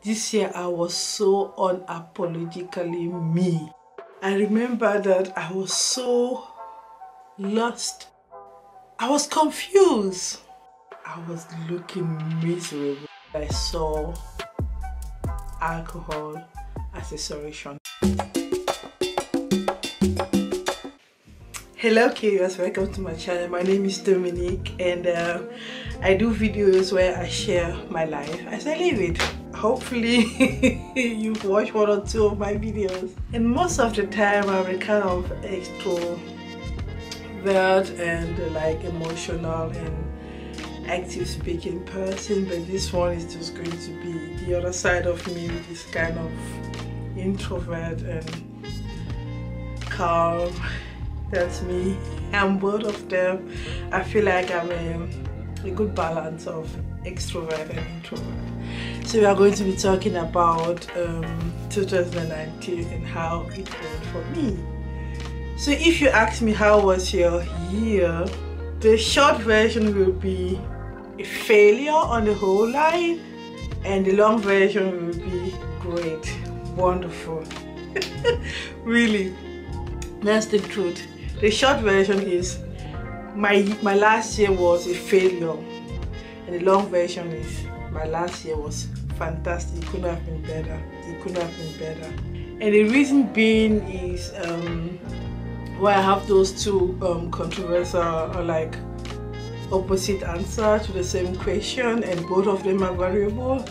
This year I was so unapologetically me. I remember that I was so lost. I was confused. I was looking miserable. I saw alcohol as a solution. Hello Curious, welcome to my channel. My name is Dominique and I do videos where I share my life as I live it. Hopefully you've watched one or two of my videos, and most of the time I'm a kind of extrovert and like emotional and active speaking person, but this one is just going to be the other side of me, which is kind of introvert and calm. That's me. I'm both of them. I feel like I'm a good balance of extrovert and introvert. So we are going to be talking about 2019 and how it went for me. So if you ask me how was your year, the short version will be a failure on the whole line, and the long version will be great, wonderful. Really, that's the truth. The short version is my last year was a failure, and the long version is my last year was fantastic. It couldn't have been better. It couldn't have been better. And the reason being is why I have those two controversial or like opposite answer to the same question, and both of them are variable,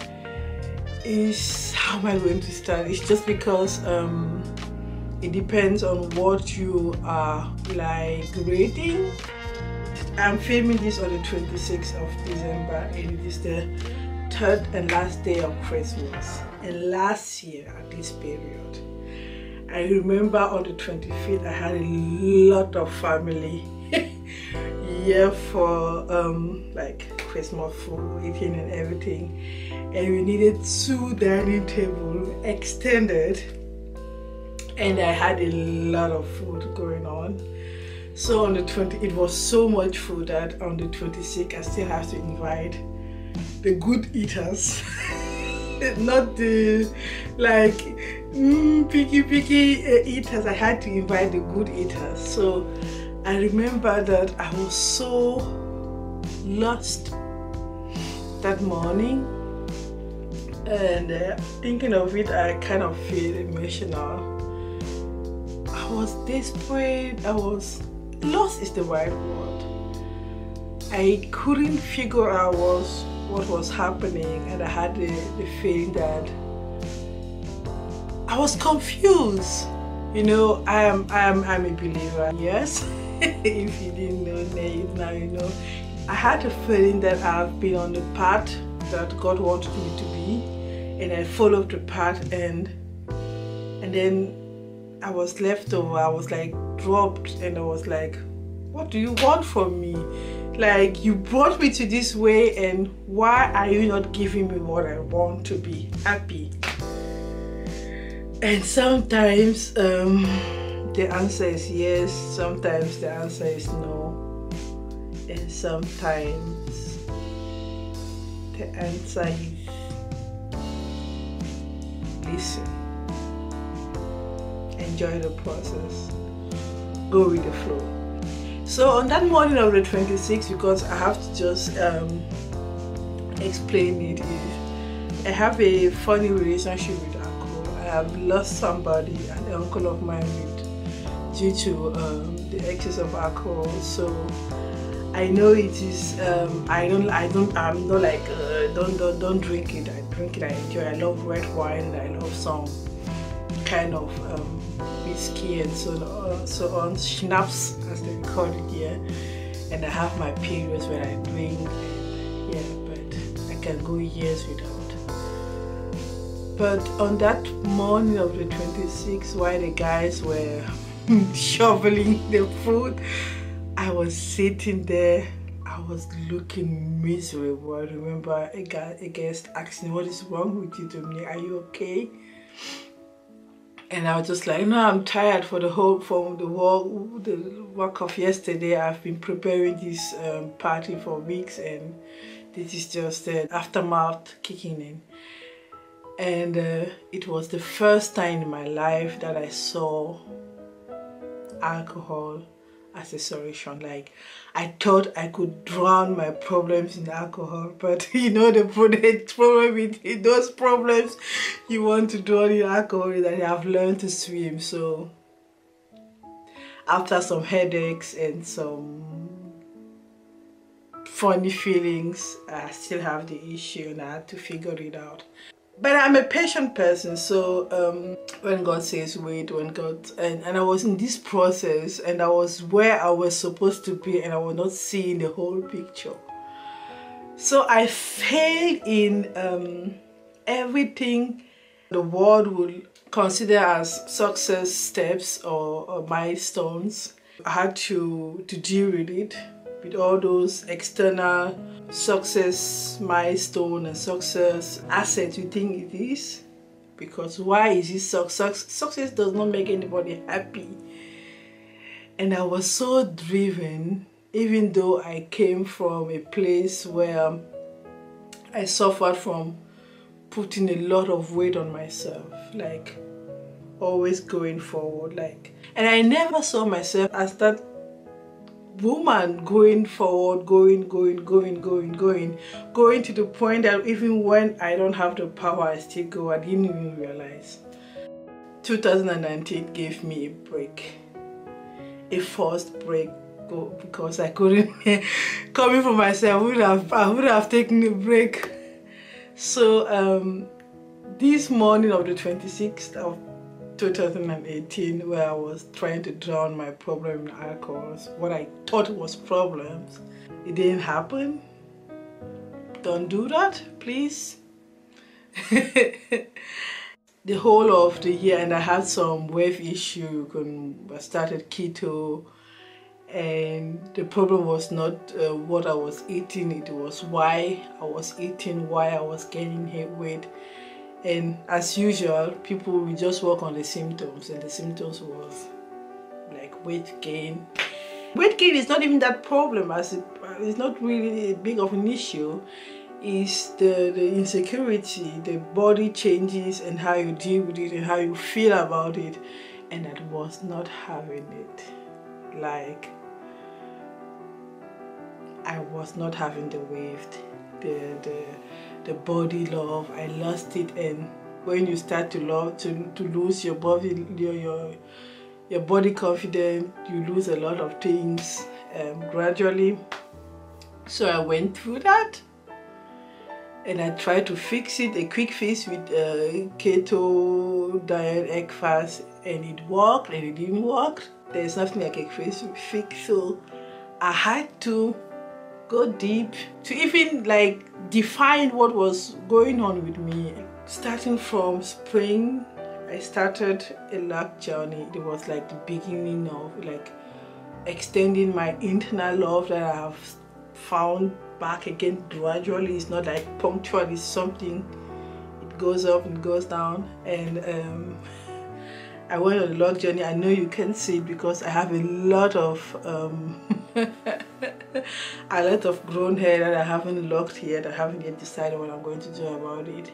is how am I going to start? It's just because it depends on what you are like rating. I'm filming this on the 26th of December, and it is the third and last day of Christmas. And last year at this period, I remember on the 25th I had a lot of family here for like Christmas food, eating and everything, and we needed 2 dining tables extended, and I had a lot of food going on. So on the 20th, it was so much food that on the 26th I still have to invite the good eaters, not the like picky eaters. I had to invite the good eaters. So I remember that I was so lost that morning, and thinking of it, I kind of feel emotional. I was desperate. I was lost is the right word. I couldn't figure out what was happening, and I had the feeling that I was confused. You know, I'm a believer. Yes, if you didn't know, now you know. I had a feeling that I've been on the path that God wanted me to be, and I followed the path, and then I was left over. I was like dropped, and I was like, what do you want from me? Like, you brought me to this way, and why are you not giving me what I want to be happy? And sometimes the answer is yes, sometimes the answer is no, and sometimes the answer is listen, enjoy the process, go with the flow. So on that morning of the 26th, because I have to just explain it, I have a funny relationship with alcohol. I have lost somebody, an uncle of mine, due to the excess of alcohol. So I know it is. I'm not like don't drink it. I drink it. I enjoy. I love red wine, and I love some kind of whiskey and so on, schnapps as they call it here. And I have my periods when I drink, and yeah, but I can go years without. But on that morning of the 26th, while the guys were shoveling the food, I was sitting there. I was looking miserable. I remember a guest asking, "What is wrong with you, Dominique? Are you okay?" And I was just like, no, I'm tired from the work of yesterday. I've been preparing this party for weeks, and this is just the aftermath kicking in. And it was the first time in my life that I saw alcohol as a solution. Like, I thought I could drown my problems in alcohol, but you know, the problem with those problems you want to drown in alcohol is that I have learned to swim. So after some headaches and some funny feelings, I still have the issue and I had to figure it out. But I'm a patient person, so when God says wait, and I was in this process and I was where I was supposed to be and I was not seeing the whole picture. So I failed in everything the world would consider as success steps or milestones. I had to deal with it, with all those external success milestone and success assets you think it is. Because why is it success does not make anybody happy. And I was so driven, even though I came from a place where I suffered from putting a lot of weight on myself, like always going forward, like, and I never saw myself as that woman going forward, going to the point that even when I don't have the power, I still go. I didn't even realize. 2019 gave me a break, a forced break, because I couldn't coming from myself. I would have taken a break. So this morning of the 26th of 2018, where I was trying to drown my problem in alcohol, what I thought was problems, it didn't happen. Don't do that, please. The whole of the year, and I had some weight issue. I started keto, and the problem was not what I was eating, it was why I was eating, why I was gaining weight. And as usual, people will just work on the symptoms, and the symptoms was like weight gain. Weight gain is not even that problem, as it's not really big of an issue. It's the insecurity, the body changes and how you deal with it and how you feel about it. And I was not having it. Like, I was not having the weight, the body love. I lost it. And when you start to lose your body, your body confidence, you lose a lot of things gradually. So I went through that, and I tried to fix it, a quick fix with keto diet, egg fast, and it worked and it didn't work. There's nothing like a quick fix, so I had to go deep to even like define what was going on with me. Starting from spring, I started a love journey. It was like the beginning of like extending my internal love that I have found back again gradually. It's not like punctual, it's something, it goes up and goes down. And I went on a love journey. I know you can see it because I have a lot of grown hair that I haven't locked yet. I haven't yet decided what I'm going to do about it.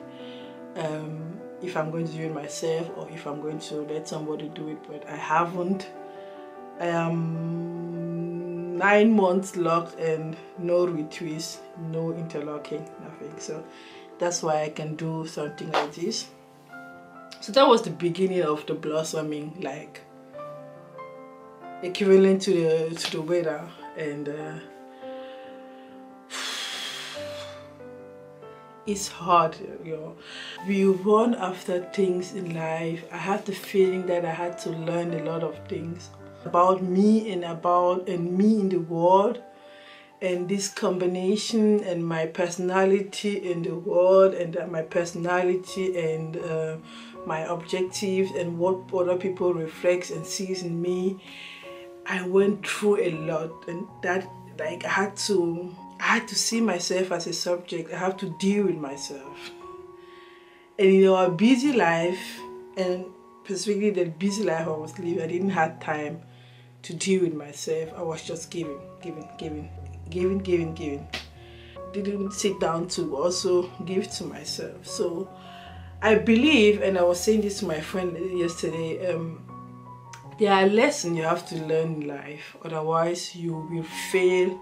If I'm going to do it myself or if I'm going to let somebody do it, but I haven't. I am 9 months locked and no retwist, no interlocking, nothing. So that's why I can do something like this. So that was the beginning of the blossoming, like equivalent to the weather. And it's hard, you know. We run after things in life. I had the feeling that I had to learn a lot of things about me and me in the world, and this combination and my personality in the world, and my personality and my objectives and what other people reflect and sees in me. I went through a lot, and that, like, I had to see myself as a subject. I have to deal with myself. And in our busy life, and specifically the busy life I was living, I didn't have time to deal with myself. I was just giving. Didn't sit down to also give to myself. So I believe, and I was saying this to my friend yesterday, there are lessons you have to learn in life, otherwise you will fail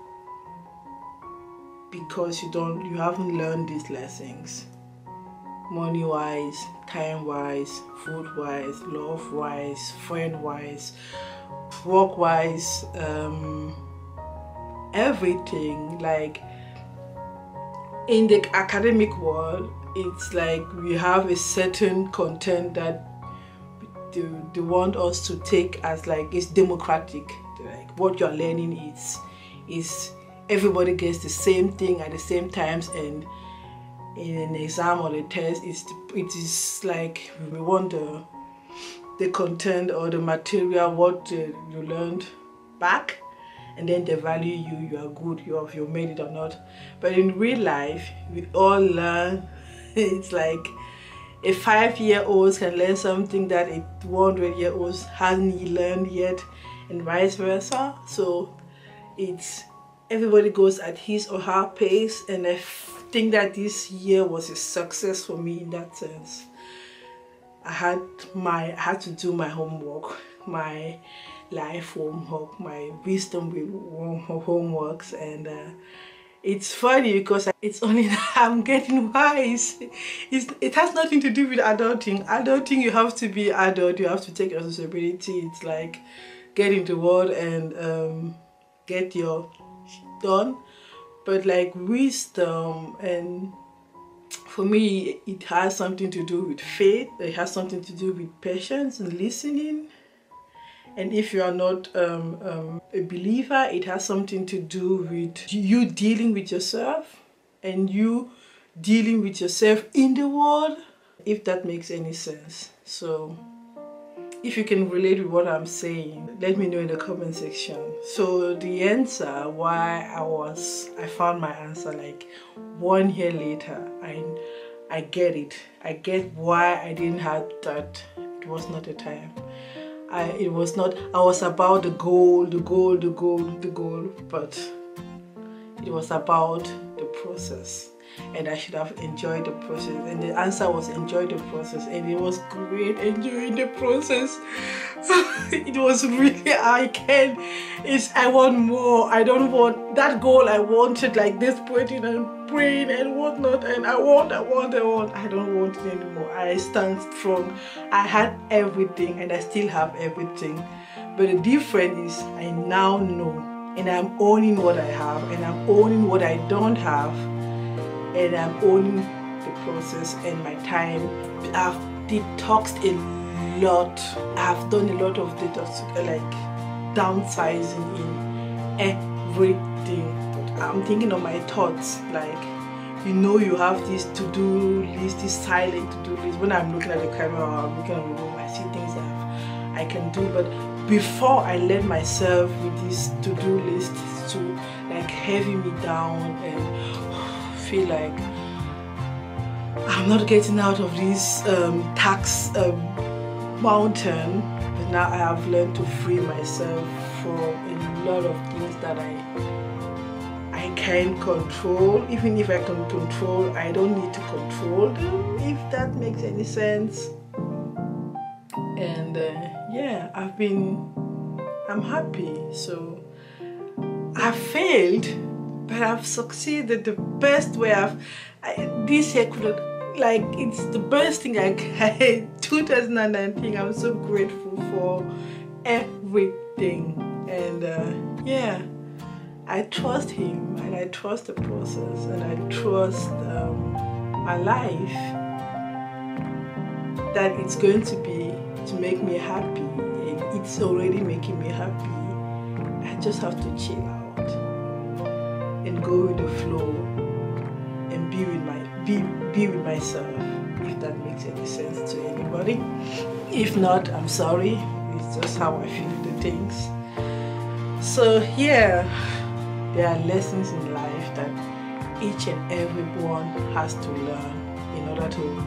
because you haven't learned these lessons. Money wise, time wise, food wise, love wise, friend wise, work wise, everything. Like in the academic world, it's like we have a certain content that they want us to take as like it's democratic. Like what you're learning is everybody gets the same thing at the same times, and in an exam or a test, it is like we want the content or the material, what you learned back, and then they value you are good, you made it or not. But in real life, we all learn. It's like a 5-year-old can learn something that a 100-year-old hasn't learned yet, and vice versa. So it's everybody goes at his or her pace, and I think that this year was a success for me in that sense. I had to do my homework, my life homework, my wisdom homeworks, and it's funny because it's only that I'm getting wise. It has nothing to do with adulting. Adulting, you have to be adult, you have to take responsibility. It's like get into the world and get your done. But like wisdom, and for me it has something to do with faith, it has something to do with patience and listening. And if you are not a believer, it has something to do with you dealing with yourself and you dealing with yourself in the world, if that makes any sense. So if you can relate with what I'm saying, let me know in the comment section. So the answer, why I found my answer like 1 year later, I get it. I get why I didn't have that. It was not the time. I was about the goal, but it was about the process. And I should have enjoyed the process, and the answer was enjoy the process, and it was great enjoying the process. It was really, I want more. I don't want that goal I wanted, like this pointing and praying and whatnot, and I want. I don't want it anymore. I stand strong. I had everything and I still have everything, but the difference is I now know, and I'm owning what I have, and I'm owning what I don't have, and I'm owning the process and my time. I've detoxed a lot. I've done a lot of detox, like downsizing in everything. But I'm thinking of my thoughts, like, you know, you have this to-do list, this silent to-do list. When I'm looking at the camera or I'm looking at the room, I see things that I can do. But before I let myself with this to-do list to like heavy me down and feel like I'm not getting out of this tax mountain, but now I have learned to free myself from a lot of things that I can't control. Even if I can control, I don't need to control them, if that makes any sense. And yeah, I'm happy. So I failed, but I've succeeded the best way. This year could, like, it's the best thing I 2019. I'm so grateful for everything, and yeah, I trust him, and I trust the process, and I trust my life, that it's going to make me happy, and it's already making me happy. I just have to chill out and go with the flow and be with myself, if that makes any sense to anybody. If not, I'm sorry. It's just how I feel the things. So yeah, there are lessons in life that each and everyone has to learn in order to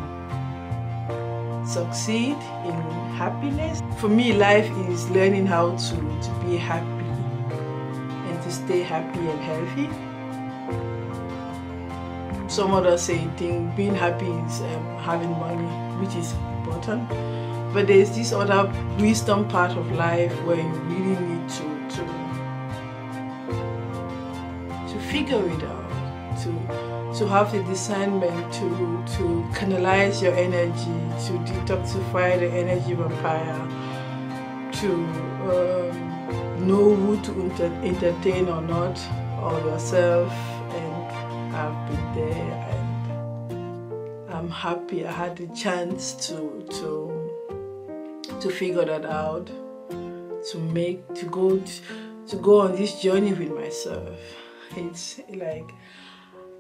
succeed in happiness. For me, life is learning how to be happy and to stay happy and healthy, some others say think being happy is having money, which is important, but there's this other wisdom part of life where you really need to figure it out, to have the discernment to canalize your energy, to detoxify the energy vampire, to know who to entertain or not, or yourself. And I've been there, and I'm happy I had the chance to figure that out, to go on this journey with myself. It's like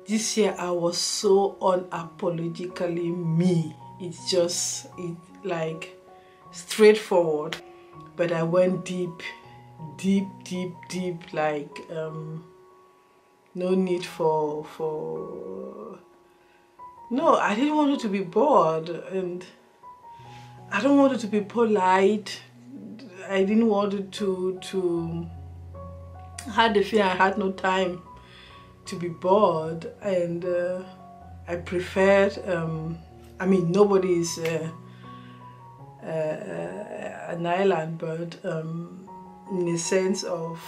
this year I was so unapologetically me. It's like straightforward, but I went deep, like no need for no, I didn't want it to be bored, and I don't want it to be polite. I didn't want it to I had the fear I had no time to be bored, and I preferred I mean, nobody is an island, but in the sense of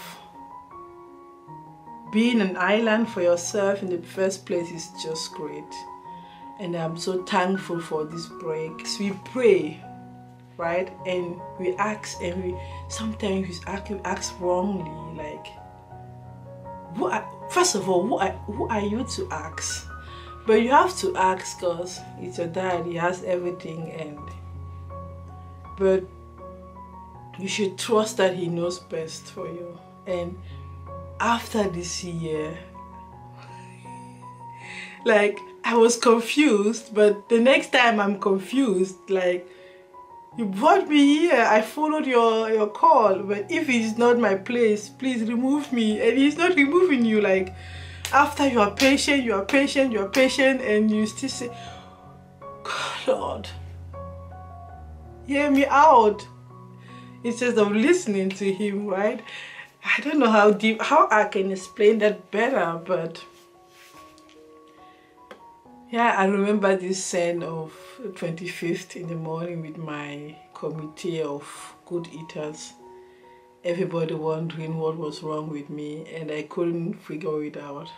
being an island for yourself in the first place is just great. And I'm so thankful for this break. So we pray, right? And we ask, and we sometimes we ask wrongly, like, first of all, who are you to ask? But you have to ask because it's your dad, he has everything, but you should trust that he knows best for you. And after this year, like, I was confused, but the next time I'm confused, like, you brought me here, I followed your call, but if it's not my place, please remove me. And he's not removing you. Like, after you are patient, and you still say, God, Lord, hear me out, instead of listening to him, right? I don't know how I can explain that better, but yeah, I remember this scene of 25th in the morning with my committee of good eaters. Everybody wondering what was wrong with me, and I couldn't figure it out.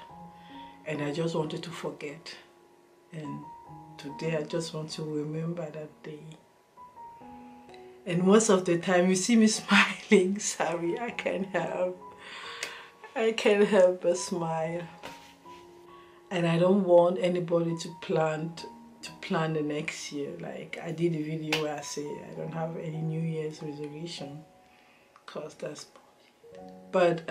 And I just wanted to forget. And today I just want to remember that day. And most of the time you see me smiling. Sorry, I can't help but smile. And I don't want anybody to plan the next year. Like, I did a video where I say I don't have any New Year's resolution, cause that's bullshit. But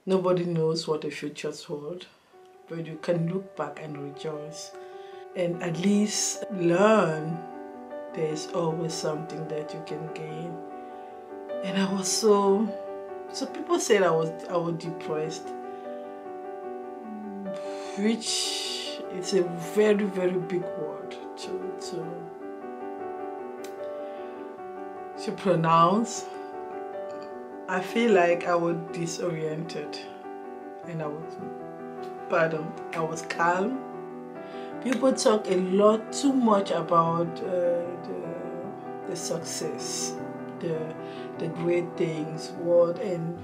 nobody knows what the future's hold. But you can look back and rejoice, and at least learn there's always something that you can gain. And I was so people said I was depressed, which is a very, very big word to pronounce. I feel like I was disoriented, and I was calm. People talk a lot too much about the success, the great things, and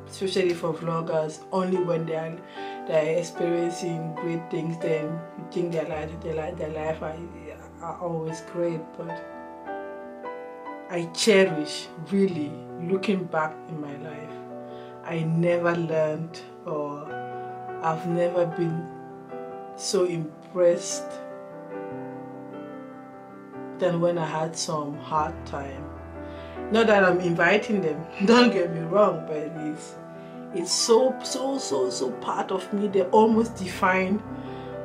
especially for vloggers, only when they're experiencing great things, then you think their life are always great. But I cherish, really, looking back in my life, I never learned, or I've never been so impressed than when I had some hard time. Not that I'm inviting them, don't get me wrong, but it's so part of me. They almost define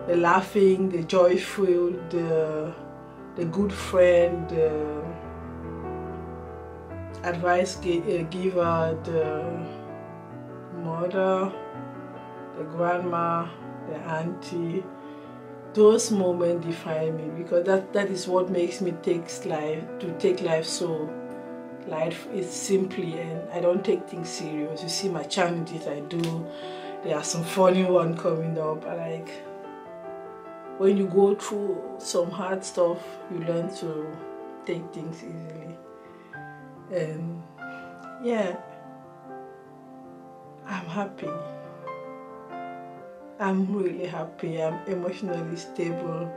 the laughing, the joyful, the good friend, the advice giver, the mother, the grandma, the auntie. Those moments define me, because that is what makes me take life so life is simply, and I don't take things serious. You see my challenges I do, there are some funny one coming up. Like when you go through some hard stuff, you learn to take things easily. And yeah, I'm happy. I'm really happy. I'm emotionally stable,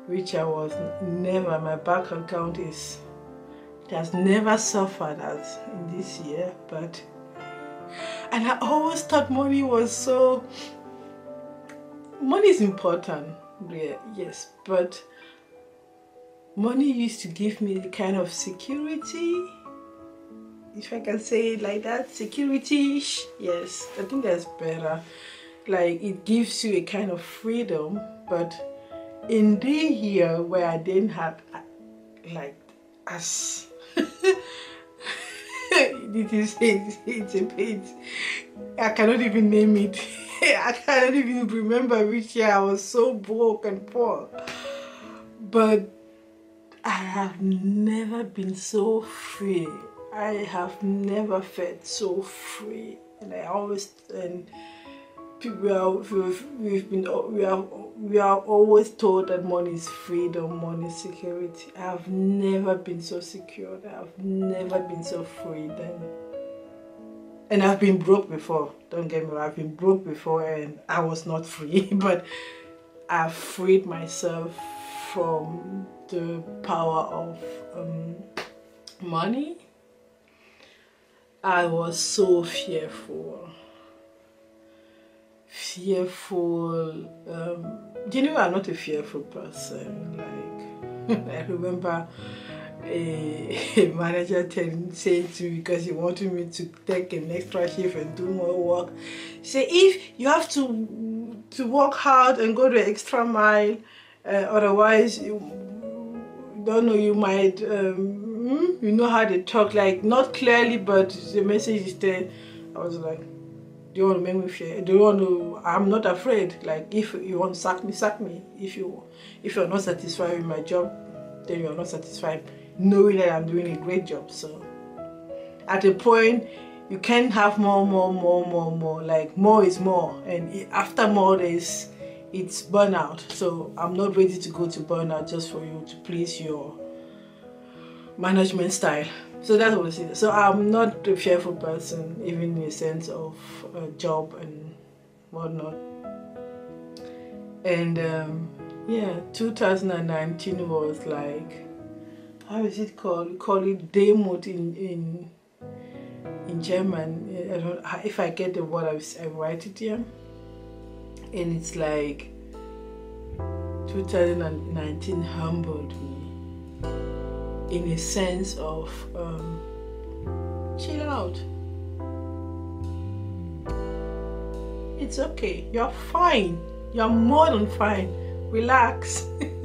which I was never. My bank account it has never suffered as in this year, and I always thought money is important, yeah, yes, but money used to give me the kind of security, if I can say it like that, security-ish. Yes, I think that's better. Like it gives you a kind of freedom, but in the year where I didn't have like as it's a bit, I cannot even name it. I cannot even remember which year I was so broke and poor, but I have never been so free. I have never felt so free, and I always we are always told that money is freedom, money is security. I have never been so secure. I have never been so free then. And I've been broke before. Don't get me wrong. I've been broke before, and I was not free. But I've freed myself from the power of money. I was so fearful. You know, I'm not a fearful person. Like I remember a manager saying to me, because he wanted me to take an extra shift and do more work, say if you have to work hard and go the extra mile, otherwise you don't know, you might you know how they talk, like not clearly, but the message is there. I was like, do you want to make me fear? Do you want to? I'm not afraid. Like if you want to sack me, sack me. If you're not satisfied with my job, then you're not satisfied, knowing that I'm doing a great job. So at a point, you can't have more. Like more is more, and after more it's burnout. So I'm not ready to go to burnout just for you to please your management style. So that's what I see. So I'm not a fearful person, even in the sense of a job and whatnot. And yeah, 2019 was like, how is it called? We call it Demut in German. I don't, if I get the word, I write it here. And it's like 2019 humbled me, in a sense of chill out. It's okay. You're fine. You're more than fine. Relax.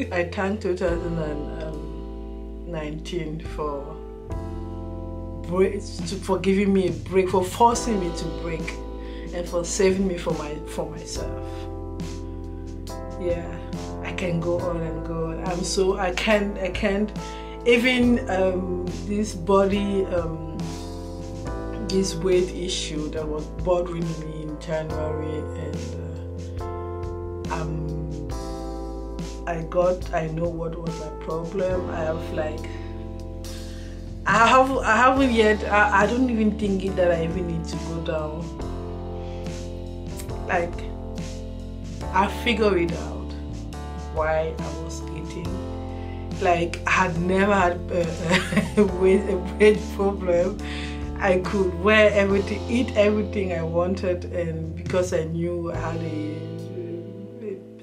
I thank 2019 for giving me a break, for forcing me to break, and for saving me for myself. Yeah, I can go on and go on. I can't. Even this body, this weight issue that was bothering me in January, and I know what was my problem. I haven't yet. I don't even think that I even need to go down. Like I figured it out why I was eating. Like I had never had a weight problem. I could wear everything, eat everything I wanted, and because I knew I had a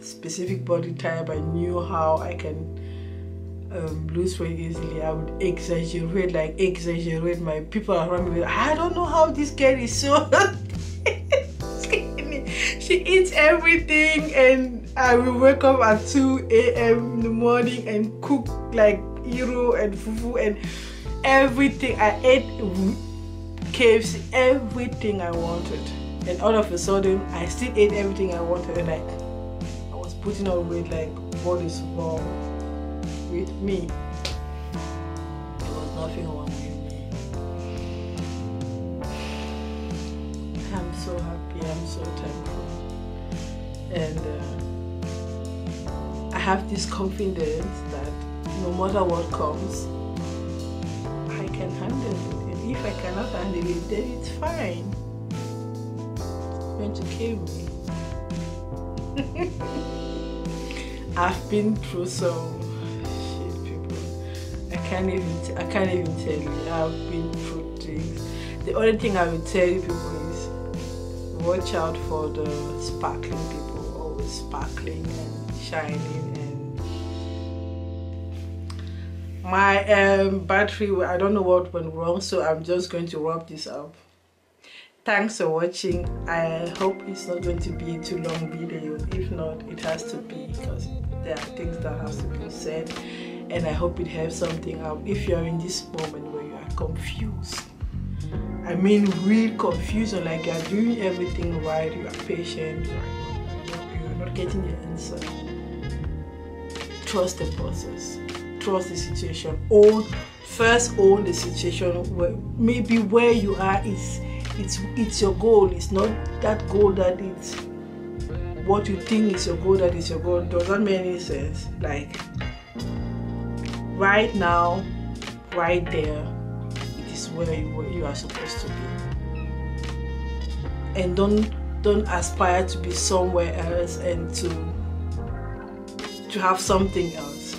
specific body type, I knew how I can lose weight easily. I would exaggerate my people around me. I don't know how this girl is so skinny. She eats everything, and I will wake up at 2 a.m. in the morning and cook like Iro and fufu and everything. I ate KFC, everything I wanted, and all of a sudden I still ate everything I wanted, and I was putting on weight. Like, what is wrong with me? There was nothing wrong with me. I'm so happy, I'm so thankful, and I have this confidence that no matter what comes, I can handle it, and if I cannot handle it, then it's fine. It's going to kill me. I've been through some shit, people. I can't even tell you. I've been through things. The only thing I will tell you, people, is watch out for the sparkling people, always sparkling and shining. And my battery, I don't know what went wrong, so I'm just going to wrap this up. Thanks for watching. I hope it's not going to be a too long video. If not, it has to be, because there are things that have to be said, and I hope it helps something out. If you are in this moment where you are confused, I mean real confusion, like you are doing everything right, you are patient, you are not getting the answer, trust the process, trust the situation. First own the situation. Maybe where you are is it's your goal. It's not that goal that it's what you think is your goal that is your goal. Does that make any sense? Like right now, right there, it is where you are supposed to be. And don't aspire to be somewhere else and to have something else.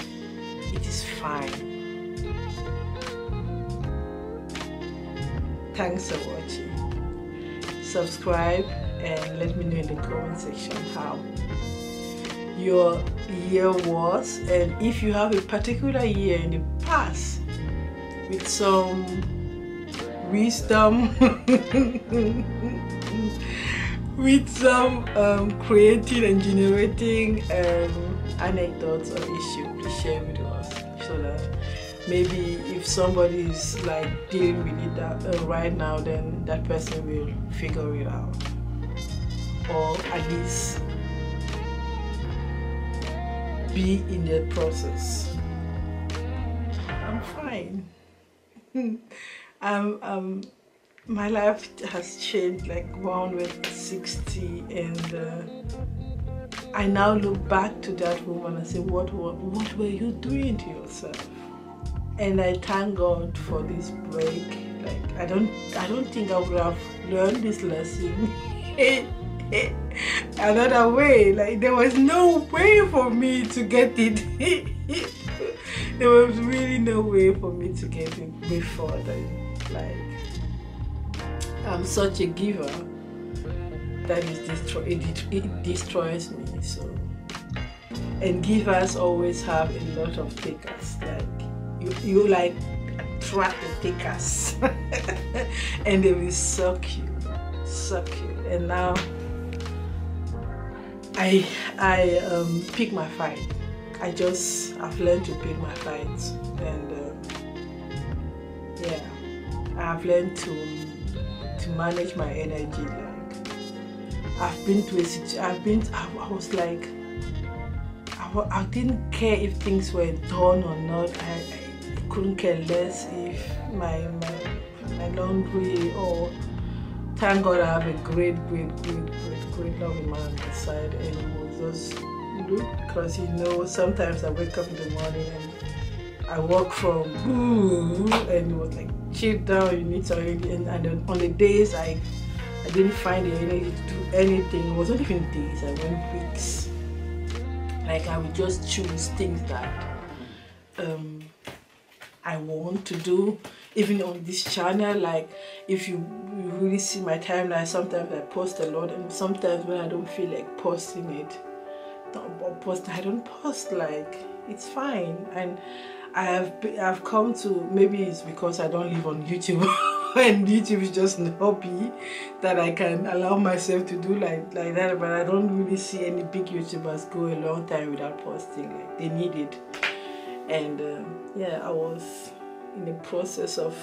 It is fine. Thanks for watching. Subscribe and let me know in the comment section how your year was, and if you have a particular year in the past with some wisdom with some creating and generating anecdotes or issues, please share with us, so that maybe if somebody is like dealing with it right now, then that person will figure it out, or at least be in the process. I'm fine. My life has changed like 160, and I now look back to that woman and say, what were you doing to yourself? And I thank God for this break. Like I don't think I would have learned this lesson another way. Like there was no way for me to get it. There was really no way for me to get it before then. Like I'm such a giver that it destroys me. So, and givers always have a lot of takers. Like you like attract the takers and they will suck you. And now I pick my fight. I've learned to pick my fights, and yeah, I've learned to manage my energy. Like I've been to a situation, I was like, I didn't care if things were done or not. I couldn't care less if my laundry, or thank God I have a great loving man on my side, and he will just look, because sometimes I wake up in the morning and I walk from and it was like, chill down, you need something, and on the days I didn't find the energy to do anything. It wasn't even days, I went weeks. Like I would just choose things that I want to do, even on this channel. Like if you really see my timeline, sometimes I post a lot, and sometimes when I don't feel like posting it, I don't post. Like it's fine. And I've come to, maybe it's because I don't live on YouTube and YouTube is just a hobby that I can allow myself to do like that. But I don't really see any big YouTubers go a long time without posting. Like they need it. And yeah, I was in the process of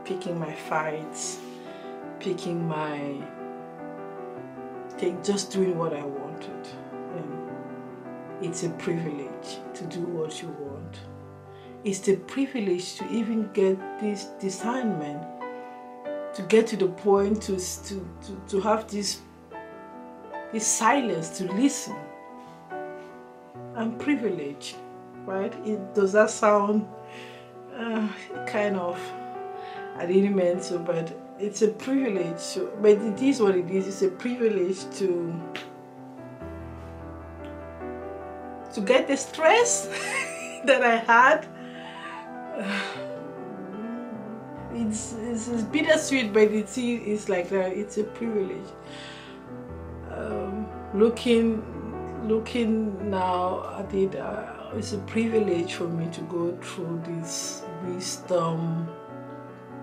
picking my fights, just doing what I wanted. And it's a privilege to do what you want. It's the privilege to even get this discernment, get to the point to have this silence to listen. I'm privileged, right? Does that sound kind of, I didn't mean to, but it's a privilege. But it is what it is. It's a privilege to get the stress that I had. It's bittersweet, but it's like that. It's a privilege. Looking now at it, it's a privilege for me to go through this wisdom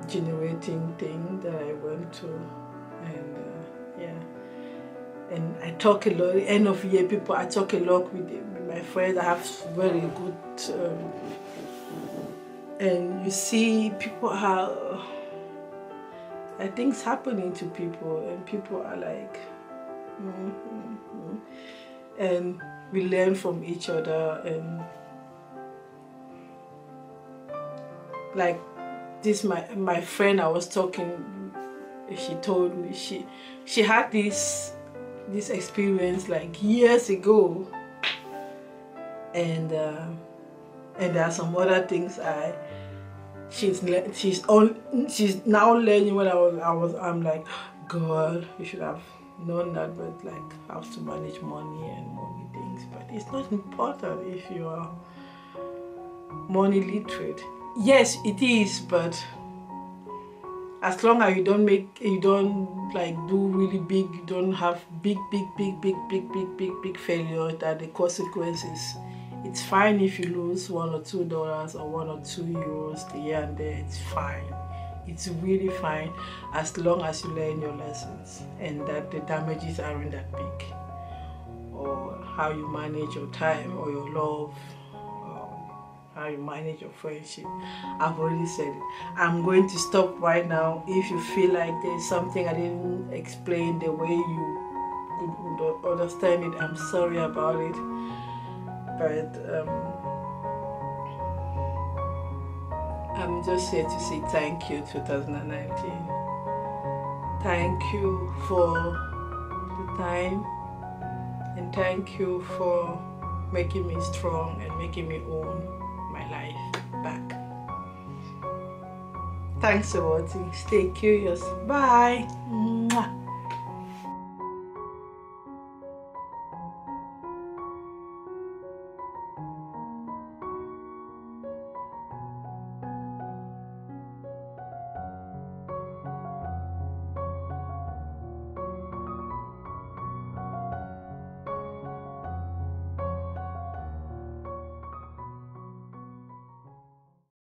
generating thing that I went through, and and I talk a lot. End of year people, I talk a lot with my friends. I have very good, and you see people how things happening to people, and people are like, and we learn from each other, and like this my friend I was talking, she told me she had this experience like years ago, and there are some other things she's now learning. When I'm like, God, you should have known that, but like how to manage money and money things. But it's not important if you are money literate. Yes, it is, but as long as you don't like do really big, you don't have big failure, that the consequences, it's fine if you lose $1 or $2 or €1 or €2 here and there. It's fine. It's really fine as long as you learn your lessons and that the damages aren't that big, or how you manage your time or your love, how you manage your friendship. I've already said it. I'm going to stop right now. If you feel like there's something I didn't explain the way you could understand it, I'm sorry about it. But I'm just here to say thank you, 2019. Thank you for the time, and thank you for making me strong and making me own my life back. Thanks for watching. Stay curious. Bye. Mwah.